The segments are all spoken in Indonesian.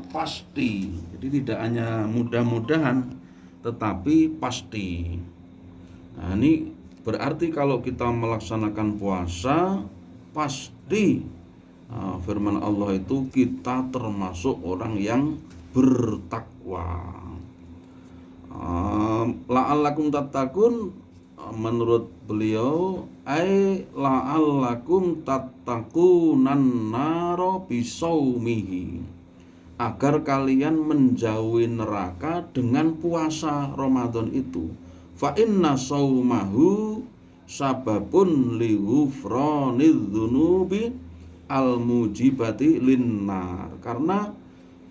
pasti. Jadi tidak hanya mudah-mudahan, tetapi pasti. Nah, ini berarti kalau kita melaksanakan puasa, pasti firman Allah itu kita termasuk orang yang bertakwa. La'allakum tattaqun, menurut beliau la'allakum tattaqunan naro bisaumihi, agar kalian menjauhi neraka dengan puasa Ramadan itu. Fa inna saumahu sababun lighufranidz dzunubi al-mujibati linnar, karena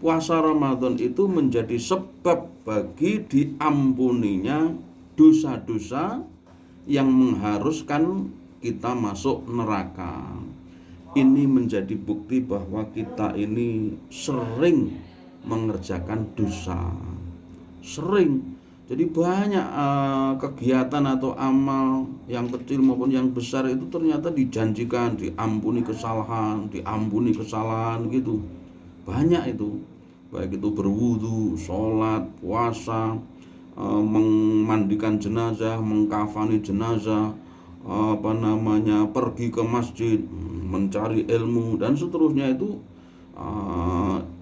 puasa Ramadan itu menjadi sebab bagi diampuninya dosa-dosa yang mengharuskan kita masuk neraka. Ini menjadi bukti bahwa kita ini sering mengerjakan dosa, sering. Jadi banyak kegiatan atau amal yang kecil maupun yang besar itu ternyata dijanjikan diampuni kesalahan gitu. Banyak itu, baik itu berwudu, sholat, puasa, memandikan jenazah, mengkafani jenazah, pergi ke masjid, mencari ilmu dan seterusnya. Itu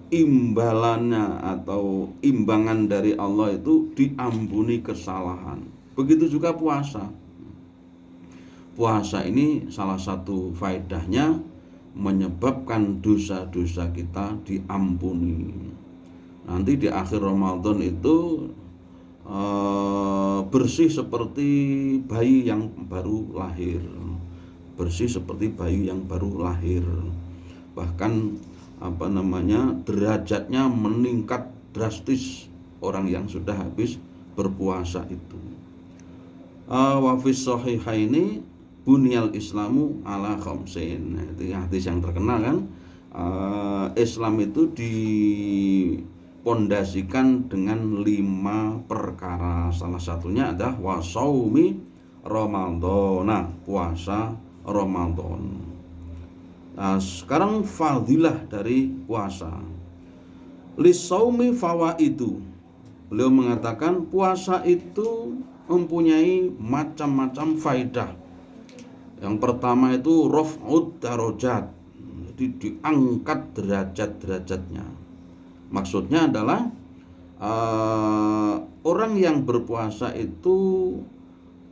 imbalannya atau imbangan dari Allah itu diampuni kesalahan. Begitu juga puasa. Puasa ini salah satu faedahnya menyebabkan dosa-dosa kita diampuni. Nanti di akhir Ramadan itu bersih seperti bayi yang baru lahir. Bersih seperti bayi yang baru lahir. Bahkan derajatnya meningkat drastis orang yang sudah habis berpuasa itu. Wa fis sahihaini bunyal islamu ala khamsin. Itu hadis yang terkenal kan. Islam itu dipondasikan dengan 5 perkara. Salah satunya adalah wasaumi Ramadan, puasa Ramadan. Nah, sekarang fadilah dari puasa. Lisaumi fawaidu. Beliau mengatakan puasa itu mempunyai macam-macam faidah. Yang pertama itu raf'ud darajat. Jadi diangkat derajat-derajatnya. Maksudnya adalah orang yang berpuasa itu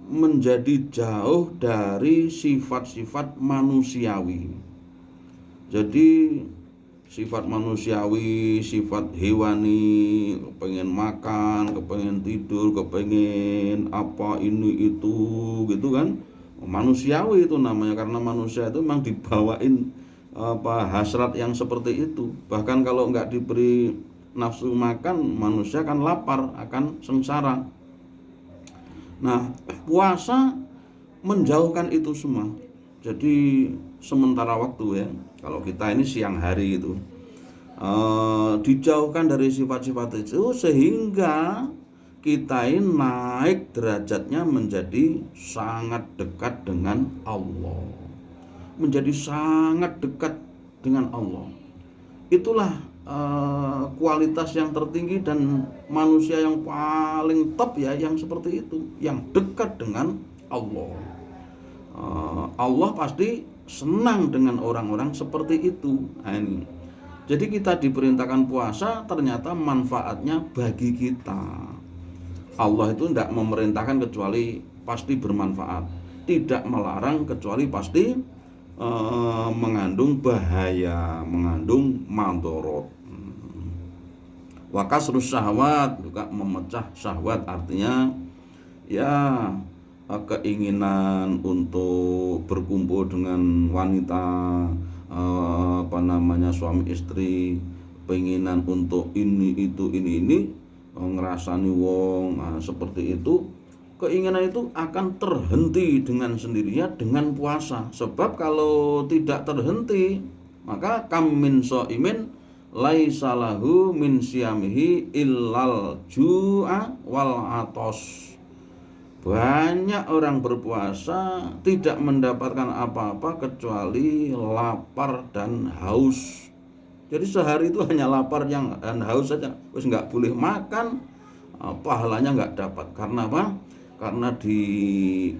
menjadi jauh dari sifat-sifat manusiawi. Jadi sifat manusiawi, sifat hewani, kepengen makan, kepengen tidur, kepengen apa ini itu gitu kan. Manusiawi itu namanya, karena manusia itu memang dibawain hasrat yang seperti itu. Bahkan kalau nggak diberi nafsu makan, manusia akan lapar, akan sengsara. Nah, puasa menjauhkan itu semua. Jadi sementara waktu ya, kalau kita ini siang hari itu dijauhkan dari sifat-sifat itu, sehingga kita ini naik derajatnya menjadi sangat dekat dengan Allah. Menjadi sangat dekat dengan Allah. Itulah kualitas yang tertinggi dan manusia yang paling top ya, yang seperti itu, yang dekat dengan Allah. Allah pasti senang dengan orang-orang seperti itu. Nah, ini. Jadi kita diperintahkan puasa, ternyata manfaatnya bagi kita. Allah itu tidak memerintahkan kecuali pasti bermanfaat, tidak melarang kecuali pasti mengandung bahaya, mengandung mandorot. Wa kasrus syahwat, juga memecah syahwat, artinya ya keinginan untuk berkumpul dengan wanita, suami istri, keinginan untuk ini ngerasani wong, seperti itu. Keinginan itu akan terhenti dengan sendirinya dengan puasa. Sebab kalau tidak terhenti, maka kam min shaimin laisa lahu min siyamihi illal ju'a wal atos. Banyak orang berpuasa tidak mendapatkan apa-apa kecuali lapar dan haus. Jadi sehari itu hanya lapar dan haus saja, wis nggak boleh makan, pahalanya nggak dapat. Karena apa? Karena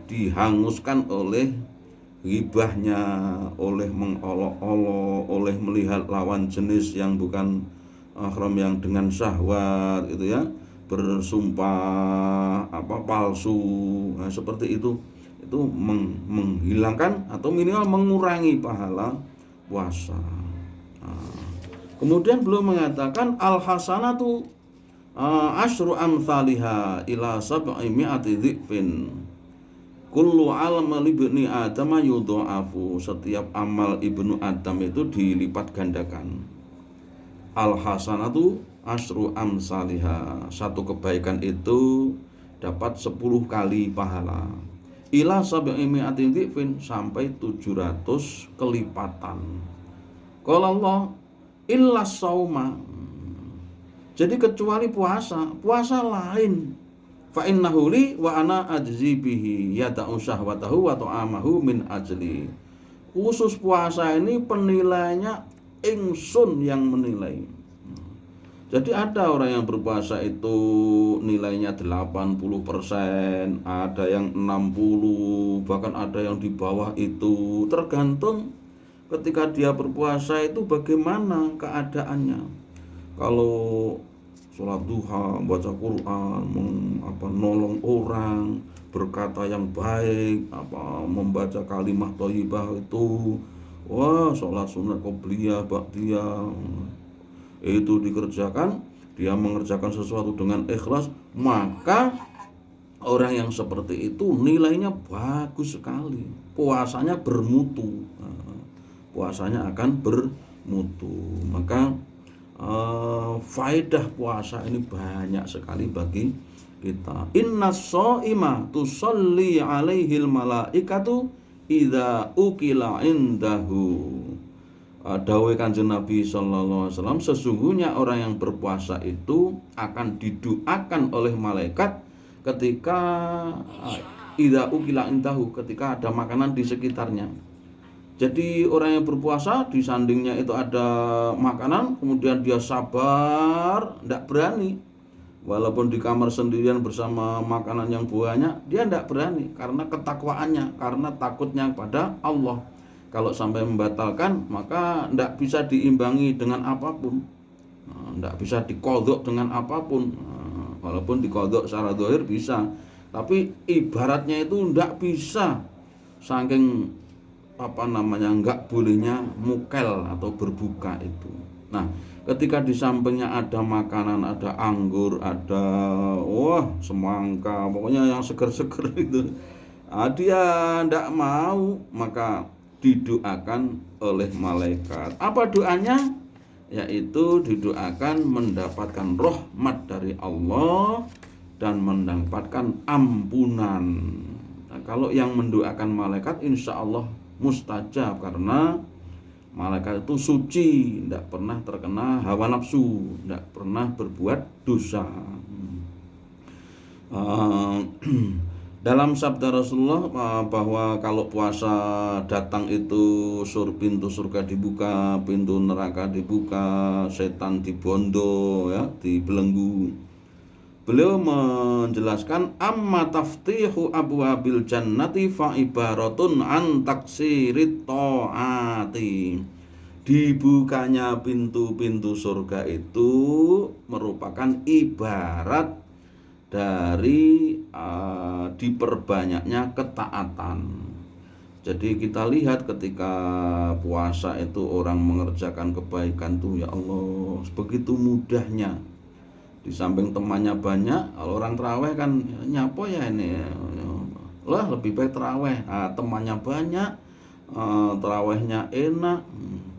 dihanguskan oleh ghibahnya, oleh mengolok-olok, oleh melihat lawan jenis yang bukan mahram, yang dengan syahwat itu ya, bersumpah palsu. Nah, seperti itu menghilangkan atau minimal mengurangi pahala puasa. Nah, kemudian beliau mengatakan al hasanatu asyru amsalihha ila sab'i mi'ati dhifin. Kullu amal ibni Adam yudha'afu. Setiap amal ibnu Adam itu dilipat gandakan. Al hasanatu asyru amsalihha. Satu kebaikan itu dapat 10 kali pahala. Ila sab'i mi'ati dhifin, sampai 700 kelipatan. Qala Allah illa sauma. Jadi kecuali puasa lain. Fa innahu li wa ana ajzi bihi yada'u syahwatahu wa ta'amahu min ajli. Khusus puasa ini penilainya ingsun yang menilai. Jadi ada orang yang berpuasa itu nilainya 80%, ada yang 60%, bahkan ada yang di bawah itu. Tergantung ketika dia berpuasa itu bagaimana keadaannya. Kalau sholat duha, baca Quran, nolong orang, berkata yang baik, membaca kalimah thayyibah itu, wah, sholat sunat qobliyah, ba'diyah, itu dikerjakan, dia mengerjakan sesuatu dengan ikhlas, maka orang yang seperti itu nilainya bagus sekali, puasanya bermutu, puasanya akan bermutu. Maka faedah puasa ini banyak sekali bagi kita. Innas shaima tusalli alaihil malaikatu idza ukila indahu. Dawuh Kanjeng Nabi sallallahu alaihi wasallam, sesungguhnya orang yang berpuasa itu akan didoakan oleh malaikat ketika idza ukila indahu, ketika ada makanan di sekitarnya. Jadi orang yang berpuasa di sandingnya itu ada makanan, kemudian dia sabar, tidak berani. Walaupun di kamar sendirian bersama makanan yang banyak, dia tidak berani karena ketakwaannya, karena takutnya kepada Allah. Kalau sampai membatalkan, maka tidak bisa diimbangi dengan apapun, tidak bisa dikodok dengan apapun. Walaupun dikodok secara zahir bisa, tapi ibaratnya itu tidak bisa, saking enggak bolehnya mukel atau berbuka itu. Nah, ketika di sampingnya ada makanan, ada anggur, ada semangka, pokoknya yang seger-seger itu, dia tidak mau, maka didoakan oleh malaikat. Apa doanya? Yaitu didoakan mendapatkan rahmat dari Allah dan mendapatkan ampunan. Nah, kalau yang mendoakan malaikat insya Allah mustajab, karena malaikat itu suci, tidak pernah terkena hawa nafsu, tidak pernah berbuat dosa. Dalam sabda Rasulullah bahwa kalau puasa datang itu pintu surga dibuka, pintu neraka dibuka, setan dibondo, ya, dibelenggu. Beliau menjelaskan amma taftihu abwabil jannati fa ibaratun an taksirit taati. Dibukanya pintu-pintu surga itu merupakan ibarat dari diperbanyaknya ketaatan. Jadi kita lihat ketika puasa itu orang mengerjakan kebaikan tuh, ya Allah, begitu mudahnya. Di samping temannya banyak, kalau orang terawih kan nyapo ya ini, lah lebih baik terawih. Temannya banyak, terawihnya enak.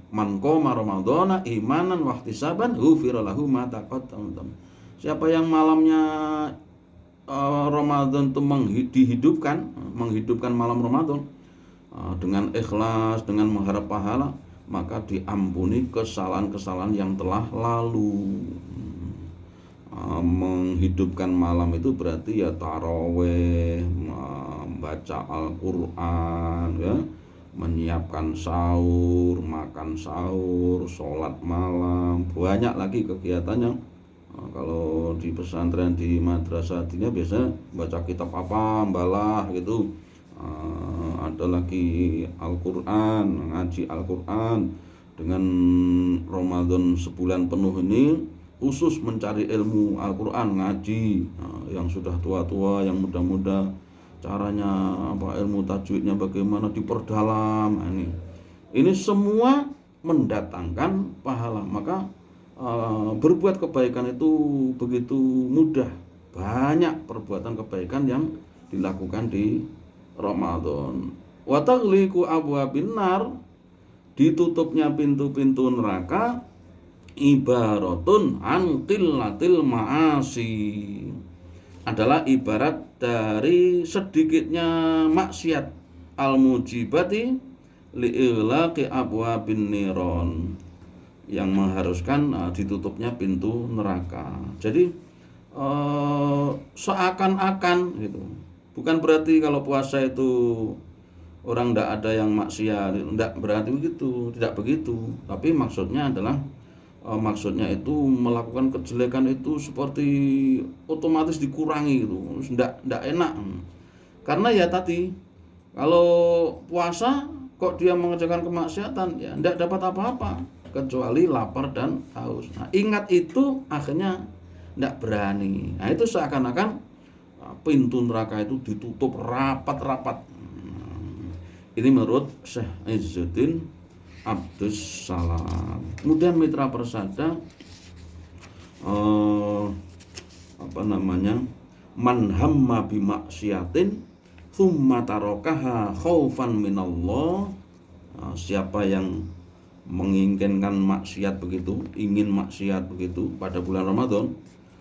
Man qoma ramadhana imanan wa ihtisaban ghufira lahu ma taqaddama. Siapa yang malamnya Ramadan itu menghidupkan malam Ramadan dengan ikhlas, dengan mengharap pahala, maka diampuni kesalahan-kesalahan yang telah lalu. Menghidupkan malam itu berarti ya taraweh, baca Al-Quran, ya, menyiapkan sahur, makan sahur, sholat malam, banyak lagi kegiatannya. Kalau di pesantren, di madrasah dinia biasanya baca kitab apa, balah gitu. Ada lagi Al-Quran, ngaji Al-Quran. Dengan Ramadan sebulan penuh ini khusus mencari ilmu Al-Quran, ngaji. Yang sudah tua-tua, yang muda-muda, caranya apa, ilmu tajwidnya bagaimana diperdalam. Ini semua mendatangkan pahala. Maka berbuat kebaikan itu begitu mudah. Banyak perbuatan kebaikan yang dilakukan di Ramadan. Wa taghliqu abwabin nar, ditutupnya pintu-pintu neraka, ibaratun an qillatil ma'asi, adalah ibarat dari sedikitnya maksiat, al mujibati li'ilaqi abwabin niron, yang mengharuskan ditutupnya pintu neraka. Jadi seakan-akan gitu. Bukan berarti kalau puasa itu orang tidak ada yang maksiat, tidak berarti begitu, tidak begitu. Tapi maksudnya adalah maksudnya itu melakukan kejelekan itu seperti otomatis dikurangi gitu, tidak enak. Karena ya tadi, kalau puasa kok dia mengerjakan kemaksiatan, ya tidak dapat apa-apa kecuali lapar dan haus. Nah, ingat itu akhirnya tidak berani. Nah, itu seakan-akan pintu neraka itu ditutup rapat-rapat. Ini menurut Syekh Izzuddin Abdus Salam. Kemudian mitra persada, man hamma bi maksiatin thumma tarakaha khaufan minallah. Siapa yang menginginkan maksiat begitu, ingin maksiat begitu pada bulan Ramadan,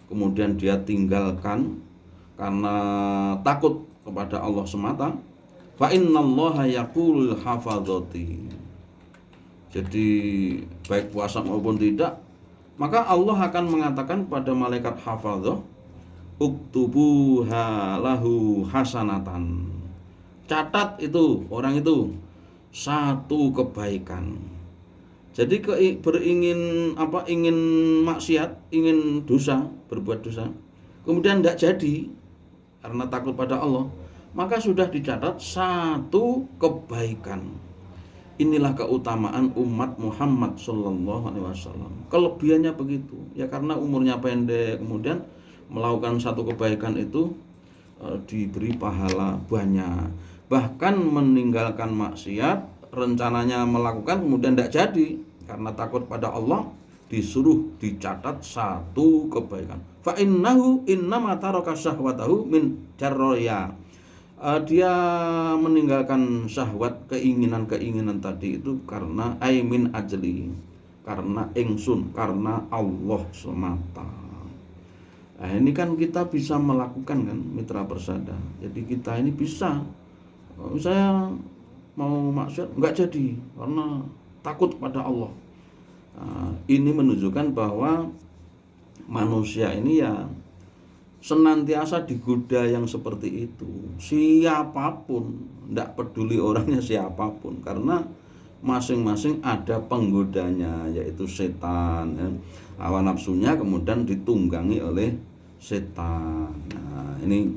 kemudian dia tinggalkan karena takut kepada Allah semata, fa innallaha yaqulul hafadzati. Jadi baik puasa maupun tidak, maka Allah akan mengatakan kepada malaikat hafadzah, uktubuha lahu hasanatan, catat itu orang itu satu kebaikan. Jadi ingin maksiat, ingin dosa, berbuat dosa, kemudian tidak jadi karena takut pada Allah, maka sudah dicatat satu kebaikan. Inilah keutamaan umat Muhammad SAW. Kelebihannya begitu, ya karena umurnya pendek, kemudian melakukan satu kebaikan itu diberi pahala banyak. Bahkan meninggalkan maksiat, rencananya melakukan kemudian tidak jadi karena takut pada Allah, disuruh dicatat satu kebaikan. Fa innahu innama taraka syahwatahu min jarroya. Dia meninggalkan syahwat, keinginan-keinginan tadi itu karena aimin ajli, karena ingsun, karena Allah semata. Nah, ini kan kita bisa melakukan kan mitra persada. Jadi kita ini bisa, saya mau maksiat enggak jadi karena takut pada Allah. Nah, ini menunjukkan bahwa manusia ini ya senantiasa digoda yang seperti itu. Siapapun, enggak peduli orangnya siapapun, karena masing-masing ada penggodanya, yaitu setan. Hawa nafsunya kemudian ditunggangi oleh setan. Nah, ini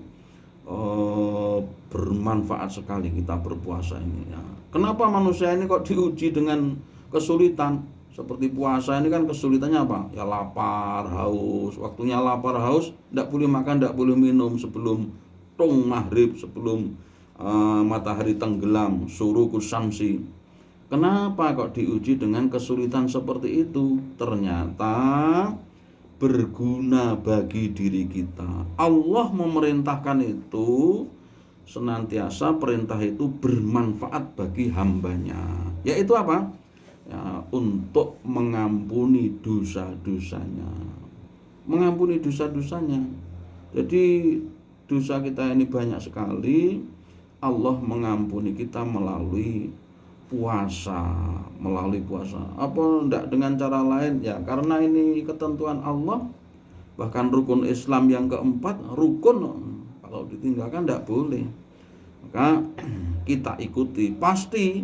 bermanfaat sekali kita berpuasa ini ya. Kenapa manusia ini kok diuji dengan kesulitan? Seperti puasa ini kan kesulitannya apa? Ya lapar, haus. Waktunya lapar, haus, tidak boleh makan, tidak boleh minum sebelum maghrib, sebelum matahari tenggelam, suruqus syamsi. Kenapa kok diuji dengan kesulitan seperti itu? Ternyata berguna bagi diri kita. Allah memerintahkan itu senantiasa, perintah itu bermanfaat bagi hambanya. Yaitu apa? Ya, untuk mengampuni dosa-dosanya. Mengampuni dosa-dosanya. Jadi dosa kita ini banyak sekali. Allah mengampuni kita melalui puasa, apa enggak dengan cara lain ya, karena ini ketentuan Allah. Bahkan rukun Islam yang keempat, rukun kalau ditinggalkan enggak boleh, maka kita ikuti. Pasti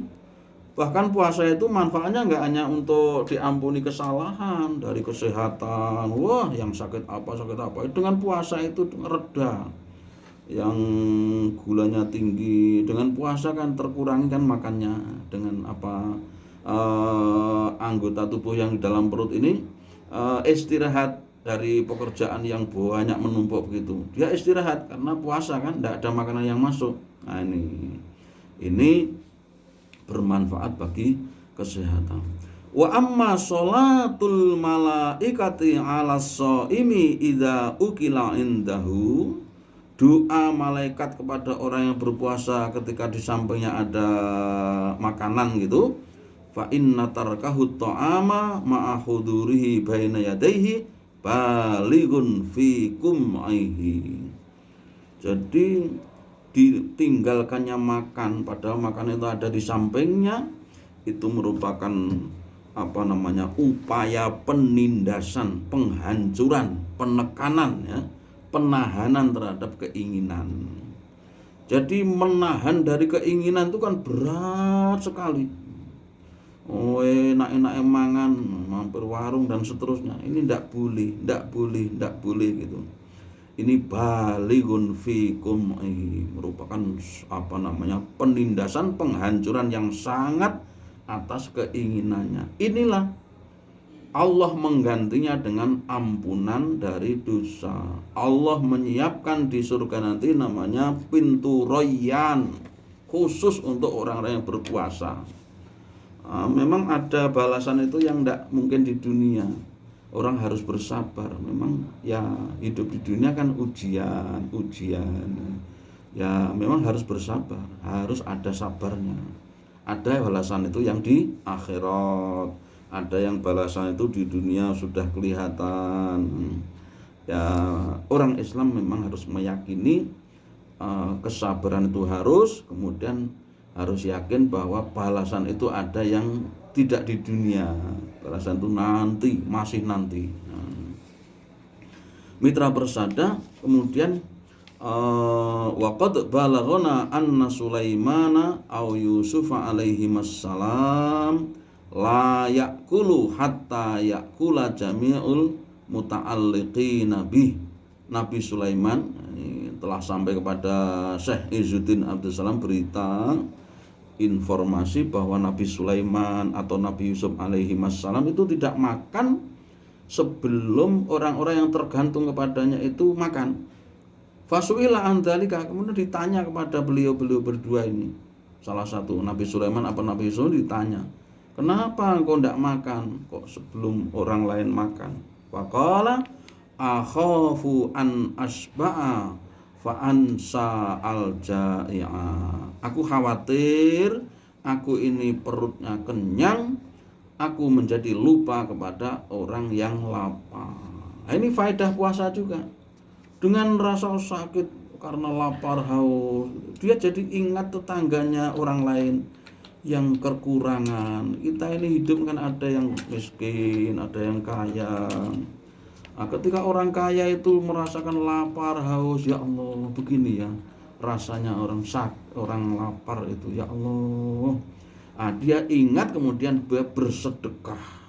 Bahkan puasa itu manfaatnya nggak hanya untuk diampuni kesalahan, dari kesehatan. Wah, yang sakit apa. Dengan puasa itu reda. Yang gulanya tinggi, dengan puasa kan terkurangi kan makannya. Dengan anggota tubuh yang di dalam perut ini istirahat dari pekerjaan yang banyak menumpuk begitu. Dia istirahat karena puasa kan, tidak ada makanan yang masuk. Nah ini bermanfaat bagi kesehatan. Wa amma sholatul malaikati 'ala shaimi idza ukila indahu, doa malaikat kepada orang yang berpuasa ketika di sampingnya ada makanan gitu. Fa inna tarkahu ta'ama ma'a hudurihi baina yadayhi balighun fi kum'aihi. Jadi ditinggalkannya makan padahal makan itu ada di sampingnya, itu merupakan upaya penindasan, penghancuran, penekanan ya, penahanan terhadap keinginan. Jadi menahan dari keinginan itu kan berat sekali. Enak-enak mangan, mampir warung dan seterusnya. Ini tidak boleh gitu. Ini balighun fikum, merupakan penindasan, penghancuran yang sangat atas keinginannya. Inilah Allah menggantinya dengan ampunan dari dosa. Allah menyiapkan di surga nanti namanya pintu royan khusus untuk orang-orang yang berpuasa. Memang ada balasan itu yang tidak mungkin di dunia. Orang harus bersabar. Memang ya hidup di dunia kan ujian. Ya memang harus bersabar, harus ada sabarnya. Ada balasan itu yang di akhirat, ada yang balasan itu di dunia sudah kelihatan. Ya orang Islam memang harus meyakini kesabaran itu harus, kemudian harus yakin bahwa balasan itu ada yang tidak di dunia. Balasan itu nanti, masih nanti. Mitra Persada, kemudian waqad balaghana anna Sulaimana aw Yusufa alaihi wassalam la yakulu hatta yakula jami'ul muta'alliqina bih. Nabi Sulaiman telah sampai kepada Syekh Izzuddin Abdul Salam berita, informasi bahwa Nabi Sulaiman atau Nabi Yusuf alaihi wassalam itu tidak makan sebelum orang-orang yang tergantung kepadanya itu makan. Fasu'ila an dzalika, kemudian ditanya kepada beliau berdua ini. Salah satu Nabi Sulaiman apa Nabi Yusuf ditanya, "Kenapa engkau tidak makan kok sebelum orang lain makan?" Faqala akhafu an asba'a fa ansa al ja'i'a. Aku khawatir aku ini perutnya kenyang, aku menjadi lupa kepada orang yang lapar. Nah, ini faedah puasa juga. Dengan rasa sakit karena lapar, haus, dia jadi ingat tetangganya orang lain yang kekurangan. Kita ini hidup kan ada yang miskin, ada yang kaya. Nah, ketika orang kaya itu merasakan lapar, haus, ya Allah, begini ya rasanya orang lapar itu, ya Allah. Nah, dia ingat kemudian dia bersedekah.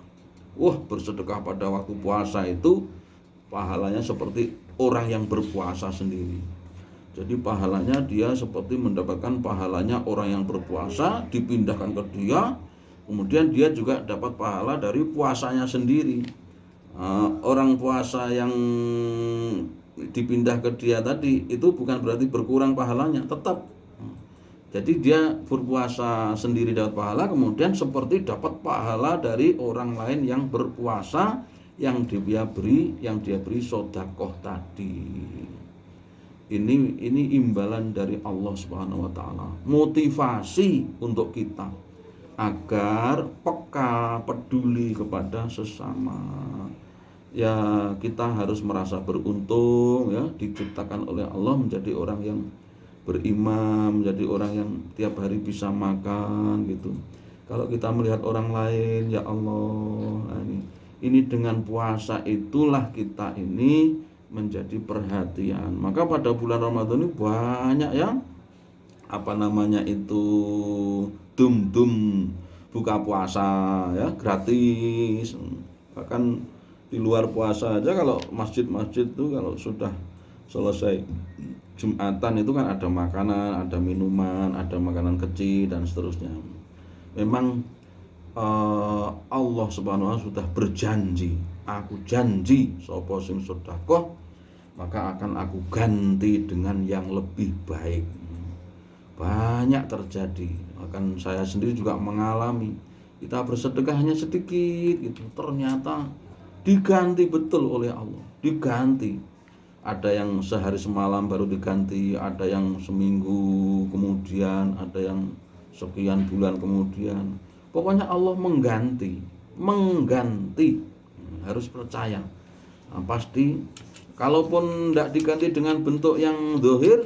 Bersedekah pada waktu puasa itu pahalanya seperti orang yang berpuasa sendiri. Jadi pahalanya dia seperti mendapatkan pahalanya orang yang berpuasa, dipindahkan ke dia, kemudian dia juga dapat pahala dari puasanya sendiri. Orang puasa yang dipindah ke dia tadi itu bukan berarti berkurang pahalanya, tetap. Jadi dia berpuasa sendiri dapat pahala, kemudian seperti dapat pahala dari orang lain yang berpuasa yang dia beri sedekah tadi. Ini imbalan dari Allah Subhanahu wa taala. Motivasi untuk kita agar peka, peduli kepada sesama. Ya, kita harus merasa beruntung ya, diciptakan oleh Allah menjadi orang yang beriman, menjadi orang yang tiap hari bisa makan gitu. Kalau kita melihat orang lain, ya Allah, ini dengan puasa itulah kita ini menjadi perhatian. Maka pada bulan Ramadan ini banyak yang dum-dum buka puasa ya gratis. Bahkan di luar puasa aja kalau masjid-masjid itu kalau sudah selesai Jumatan itu kan ada makanan, ada minuman, ada makanan kecil dan seterusnya. Memang Allah Subhanahu wa taala sudah berjanji, aku janji sapa sing sedekah maka akan aku ganti dengan yang lebih baik. Banyak terjadi, akan saya sendiri juga mengalami. Kita bersedekah hanya sedikit gitu, ternyata diganti betul oleh Allah, diganti. Ada yang sehari semalam baru diganti, ada yang seminggu kemudian, ada yang sekian bulan kemudian. Pokoknya Allah mengganti, harus percaya. Nah, pasti kalaupun tidak diganti dengan bentuk yang zahir,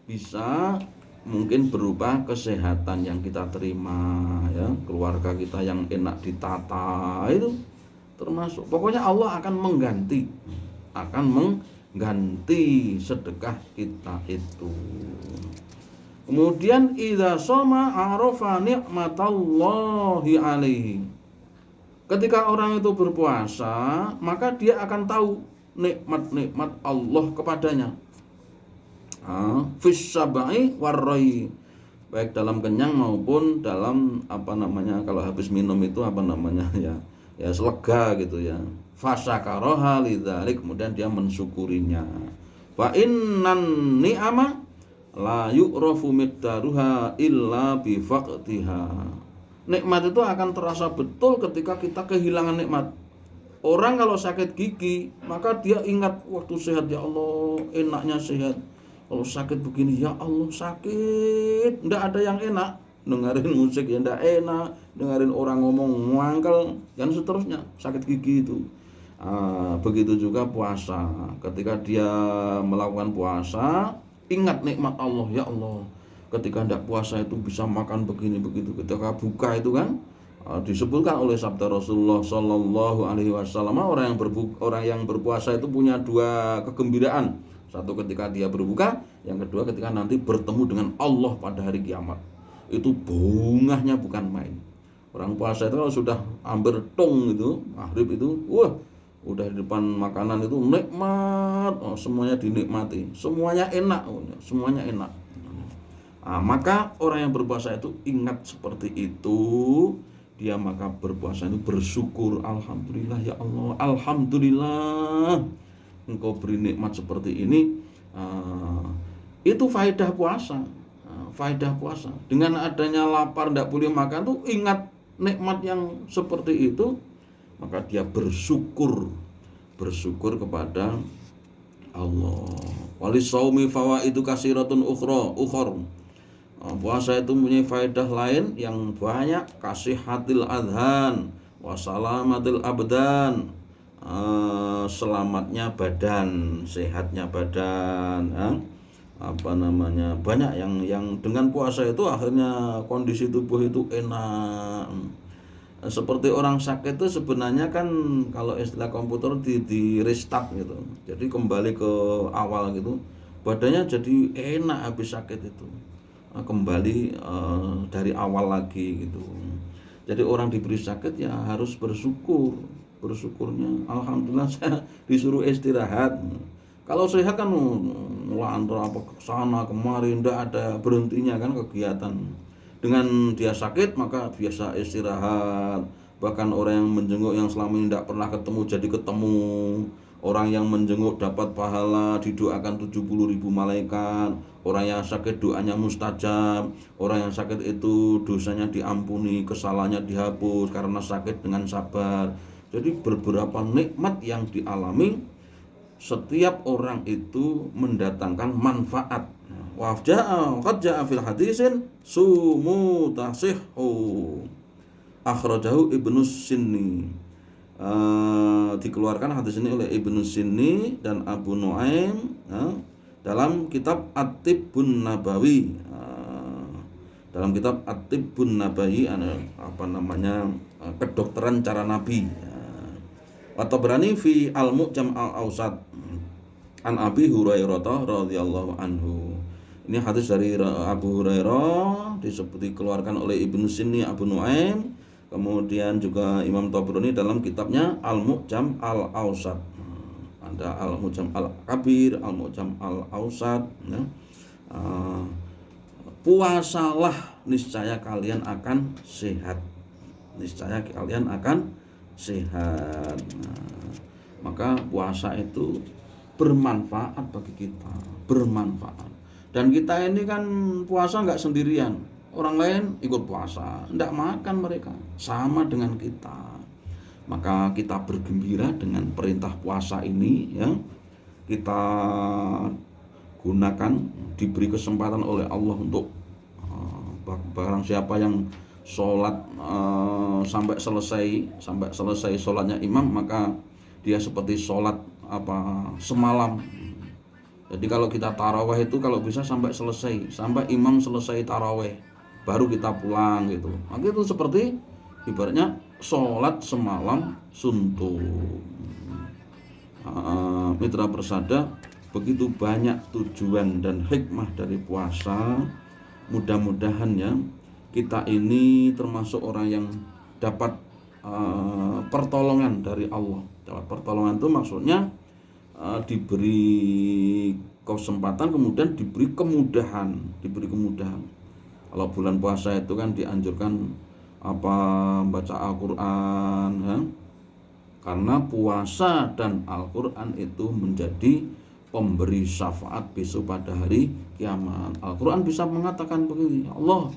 bisa mungkin berupa kesehatan yang kita terima, ya, keluarga kita yang enak ditata, itu termasuk. Pokoknya Allah akan mengganti sedekah kita itu. Kemudian idza shoma arafa ni'matallahi alaihi. Ketika orang itu berpuasa, maka dia akan tahu nikmat-nikmat Allah kepadanya. Fis sabai warrai, baik dalam kenyang maupun dalam kalau habis minum itu ya selega gitu ya. Fasakaroha lidzalik, kemudian dia mensyukurinya. Fa innan ni'ama la yu'rafu miqdaruha illa bi faqtiha. Nikmat itu akan terasa betul ketika kita kehilangan nikmat. Orang kalau sakit gigi, maka dia ingat waktu sehat, ya Allah, enaknya sehat. Kalau sakit begini, ya Allah, sakit, enggak ada yang enak. Dengerin musik ya enggak enak, dengerin orang ngomong ngangkel dan seterusnya, sakit gigi itu. Begitu juga puasa. Ketika dia melakukan puasa, ingat nikmat Allah, ya Allah. Ketika tidak puasa itu bisa makan begini begitu. Ketika buka itu kan disebutkan oleh sabda Rasulullah Shallallahu Alaihi Wasallam, orang yang berpuasa itu punya dua kegembiraan. Satu ketika dia berbuka, yang kedua ketika nanti bertemu dengan Allah pada hari kiamat. Itu bungahnya bukan main. Orang puasa itu kalau sudah hampir tung itu maghrib itu, udah di depan makanan itu nikmat, semuanya dinikmati, semuanya enak. Maka orang yang berpuasa itu ingat seperti itu, dia maka berpuasa itu bersyukur, alhamdulillah ya Allah, alhamdulillah engkau beri nikmat seperti ini. Itu faedah puasa. Dengan adanya lapar tidak boleh makan tuh, ingat nikmat yang seperti itu, maka dia bersyukur kepada Allah. Walis saumi fawaidu kasiratun ukhra. Puasa itu punya faedah lain yang banyak, kasihatil adhan wasalamatil abdan, selamatnya badan, sehatnya badan, banyak yang dengan puasa itu akhirnya kondisi tubuh itu enak. Seperti orang sakit itu sebenarnya kan kalau istilah komputer di restart gitu, jadi kembali ke awal gitu, badannya jadi enak habis sakit itu, kembali dari awal lagi gitu. Jadi orang diberi sakit ya harus bersyukurnya alhamdulillah saya disuruh istirahat. Kalau sehat kan ngelantar apa kesana kemari, ndak ada berhentinya kan kegiatan. Dengan dia sakit maka biasa istirahat. Bahkan orang yang menjenguk yang selama ini tidak pernah ketemu jadi ketemu. Orang yang menjenguk dapat pahala, didoakan 70.000 malaikat. Orang yang sakit doanya mustajab. Orang yang sakit itu dosanya diampuni, kesalahannya dihapus karena sakit dengan sabar. Jadi beberapa nikmat yang dialami setiap orang itu mendatangkan manfaat. Wa qad jaa fil hadisin sumu tasihhu, akhrajahu Ibnu Sinni. Dikeluarkan hadis ini oleh Ibnu Sinni dan Abu Nuaim dalam kitab At-Tibbun Nabawi. Dalam kitab At-Tibbun Nabawi kedokteran cara Nabi. Atau berani fi Al-Mu'jam Al-Awsat an Abi Hurairah radhiyallahu anhu. Ini hadis dari Abu Hurairah dikeluarkan oleh Ibnu Sinni Abu Nuaim kemudian juga Imam Tabrani dalam kitabnya Al-Mu'jam Al-Awsat. Ada Al-Mu'jam Al-Kabir, Al-Mu'jam Al-Awsat, ya. Puasalah, niscaya kalian akan sehat. Niscaya kalian akan sehat. Maka puasa itu bermanfaat bagi kita, bermanfaat. Dan kita ini kan puasa nggak sendirian, orang lain ikut puasa, nggak makan mereka, sama dengan kita. Maka kita bergembira dengan perintah puasa ini, ya. Kita gunakan, diberi kesempatan oleh Allah untuk barang siapa yang sholat sampai selesai sholatnya imam, maka dia seperti sholat semalam. Jadi kalau kita taraweh itu kalau bisa sampai imam selesai taraweh baru kita pulang gitu. Maka itu seperti ibaratnya sholat semalam suntuk. Mitra Persada, begitu banyak tujuan dan hikmah dari puasa. Mudah-mudahan ya kita ini termasuk orang yang dapat pertolongan dari Allah. Dapat pertolongan itu maksudnya diberi kesempatan, kemudian diberi kemudahan. Kalau bulan puasa itu kan dianjurkan baca Al-Qur'an, ya. Karena puasa dan Al-Qur'an itu menjadi pemberi syafaat besok pada hari kiamat. Al-Qur'an bisa mengatakan begini, Allah,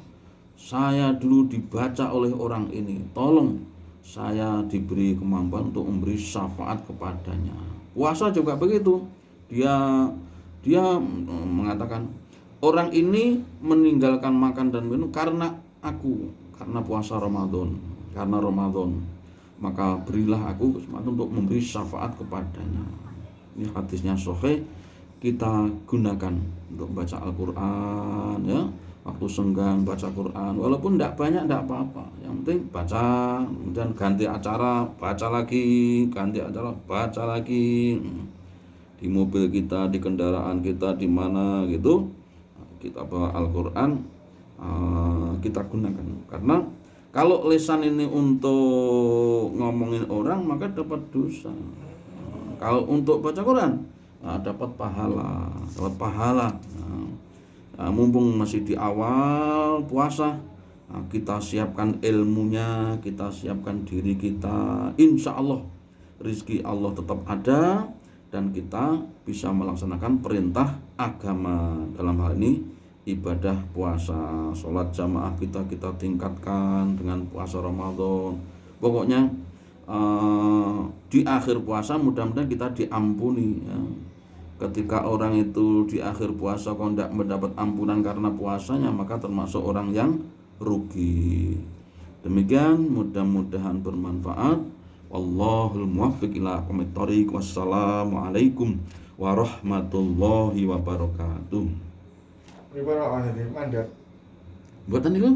saya dulu dibaca oleh orang ini, tolong saya diberi kemampuan untuk memberi syafaat kepadanya. Puasa juga begitu. Dia mengatakan, orang ini meninggalkan makan dan minum karena aku, karena puasa Ramadan, karena Ramadan. Maka berilah aku kesempatan untuk memberi syafaat kepadanya. Ini hadisnya sahih, kita gunakan untuk baca Al-Qur'an, ya. Waktu senggang baca Quran, walaupun tidak banyak tidak apa-apa, yang penting baca, kemudian ganti acara baca lagi, di mobil kita, di kendaraan kita, di mana gitu, kita bawa Al-Qur'an, kita gunakan. Karena kalau lisan ini untuk ngomongin orang maka dapat dosa. Kalau untuk baca Quran dapat pahala. Mumpung masih di awal puasa, kita siapkan ilmunya, kita siapkan diri kita. Insya Allah rezeki Allah tetap ada dan kita bisa melaksanakan perintah agama. Dalam hal ini ibadah puasa, sholat jamaah kita tingkatkan dengan puasa Ramadan. Pokoknya di akhir puasa mudah-mudahan kita diampuni, ya. Ketika orang itu di akhir puasa kalau tidak mendapat ampunan karena puasanya, maka termasuk orang yang rugi. Demikian, mudah-mudahan bermanfaat. Wallahul muwaffiq ila aqwamit thoriq. Wassalamualaikum warahmatullahi wabarakatuh. Pripun awake dhewe mandek. Mboten niku